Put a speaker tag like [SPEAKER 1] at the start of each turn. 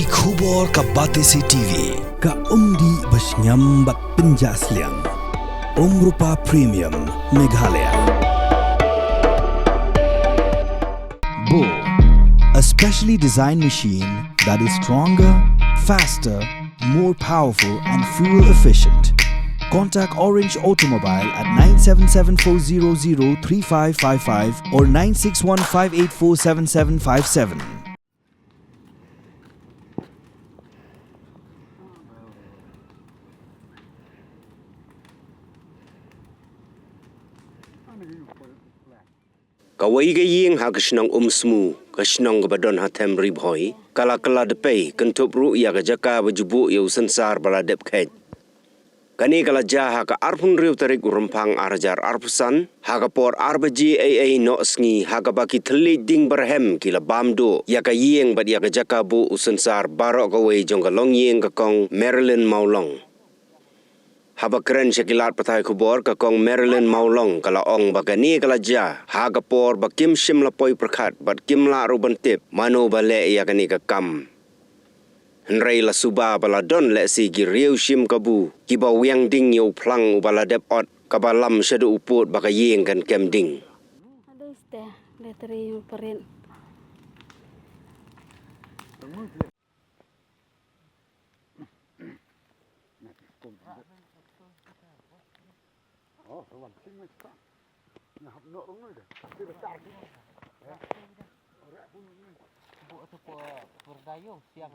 [SPEAKER 1] Ki khubor ka Batesi TV.
[SPEAKER 2] Ka umdi basnyam bat penjasliang. Rupa Premium Meghalaya. Bo, a specially designed machine that is stronger, faster, more powerful and fuel efficient. Contact Orange Automobile at 977-400-3555 or 961-584-7757.
[SPEAKER 3] Kawai ke Ïing ha kesenang Umsmu, kesenang kebadon hatem ribhoi, kala depei kentup ru ya ke jaka bejubuk ya sensar baladep kait. Kani kala jaha ka arpun riu tarik urempang arjar arpusan, ha ka por arbaji no sngi ha ka baki telit ding berhem kila bamdo ya ka Ïing bad ya ke jaka bu usensar barok kawai jong ka long Ïing ka kong Marilyn Maulong. Haba keren syakilat patai kubor ka kong Marilyn Maulong kala ong bagani kala ja ha ka por bakim sim lapoi perkat bat kim la ruban tip mano bale ya kani ka kam. Henrei la Suba bala don le si gi riu sim kabu ki ba Wiang ding yo plang u bala dep ot ka balam syadu uput baka Ïing kan kem ding.
[SPEAKER 4] Ada isteh leteri yung perin.
[SPEAKER 5] siang